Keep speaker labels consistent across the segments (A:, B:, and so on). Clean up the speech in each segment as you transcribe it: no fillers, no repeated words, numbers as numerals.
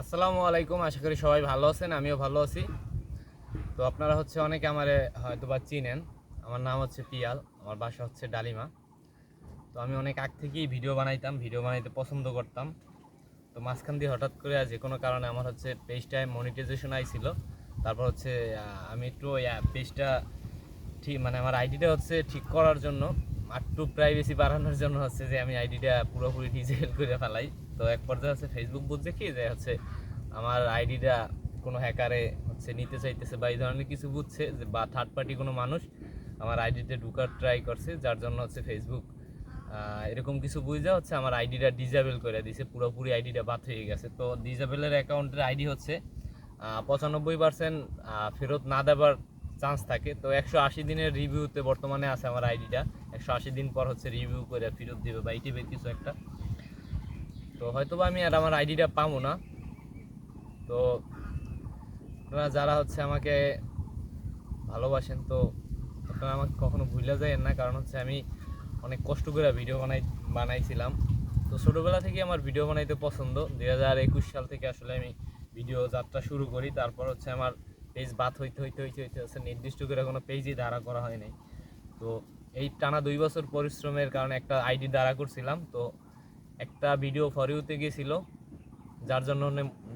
A: আসসালামু আলাইকুম। আশা করি সবাই ভালো আছেন, আমিও ভালো আছি। তো আপনারা অনেকে আমারে হয়তোবা চিনেন। আমার নাম পিয়াল, আমার বাসা ডালিমা। তো আমি অনেক আগ থেকেই ভিডিও বানাইতাম, ভিডিও বানাইতে পছন্দ করতাম। তো মাঝখান দিয়ে হঠাৎ করে যে কোনো কারণে আমার পেজটায় মনিটাইজেশন আইছিল। তারপর আমি একটু পেজটা ঠিক মানে আমার আইডিটা ঠিক করার জন্য, একটু প্রাইভেসি বাড়ানোর জন্য যে আমি আইডিটা পুরোপুরি ডিজেবল করে ফেলাই। তো এক পর্যায়ে ফেসবুক বুঝছে কি যে আমার আইডিটা কোনো হ্যাকারে নিতে চাইতেছে বা এই ধরনের কিছু বুঝছে যে, বা থার্ড পার্টি কোনো মানুষ আমার আইডিতে ঢুকার ট্রাই করছে, যার জন্য ফেসবুক এরকম কিছু বুঝে আমার আইডিটা ডিজেবল করে দিছে, পুরোপুরি আইডিটা বাদ হয়ে গেছে। তো ডিজেবলের অ্যাকাউন্টের আইডি 95% ফেরত না দেবার চান্স থাকে। তো 180 দিনের রিভিউতে বর্তমানে আছে আমার আইডিটা। 180 দিন পর রিভিউ করে ফেরত দিবে বা এই টাইপের কিছু একটা। তো হয়তোবা আমি আর আমার আইডিটা পাবো না। তো আপনারা যারা আমাকে ভালোবাসেন, তো আপনারা আমাকে কখনো ভুলে যাবেন না, কারণ আমি অনেক কষ্ট করে ভিডিও বানাইছিলাম। তো ছোটোবেলা থেকে আমার ভিডিও বানাইতে পছন্দ। 2021 সাল থেকে আসলে আমি ভিডিও যাত্রা শুরু করি। তারপর আমার পেজ বাদ হইতে নির্দিষ্ট করে কোনো পেজই দাঁড়া করা হয় নাই। তো এই টানা 2 বছর পরিশ্রমের কারণে একটা আইডি দাঁড়া করছিলাম। তো একটা ভিডিও ফর ইউতে গেছিলো,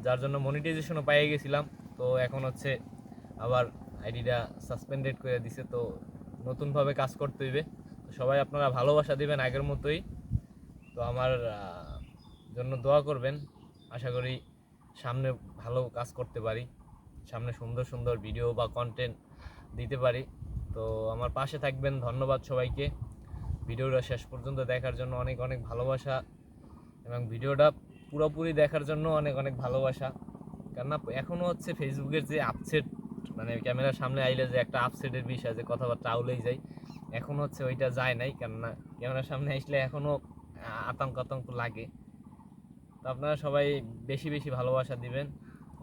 A: যার জন্য মনিটাইজেশনও পেয়ে গেছিলাম। তো এখন আবার আইডিটা সাসপেন্ডেড করে দিছে। তো নতুনভাবে কাজ করতে হইবে। তো সবাই আপনারা ভালোবাসা দিবেন আগের মতোই। তো আমার জন্য দোয়া করবেন। আশা করি সামনে ভালো কাজ করতে পারি, সামনে সুন্দর সুন্দর ভিডিও বা কন্টেন্ট দিতে পারি। তো আমার পাশে থাকবেন। ধন্যবাদ সবাইকে ভিডিওটা শেষ পর্যন্ত দেখার জন্য, অনেক অনেক ভালোবাসা, এবং ভিডিওটা পুরোপুরি দেখার জন্য অনেক অনেক ভালোবাসা। কেননা এখনও ফেসবুকের যে আপসেট, মানে ক্যামেরার সামনে আইলে যে একটা আপসেটের বিষয়, যে কথাবার্তা আউলেই যায়, এখন ওইটা যায় নাই। কেননা ক্যামেরার সামনে আসলে এখনও আতঙ্ক লাগে। তো আপনারা সবাই বেশি বেশি ভালোবাসা দিবেন,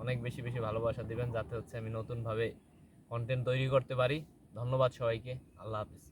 A: অনেক বেশি বেশি ভালোবাসা দিবেন, যাতে আমি নতুনভাবে কন্টেন্ট তৈরি করতে পারি। ধন্যবাদ সবাইকে। আল্লাহ হাফিজ।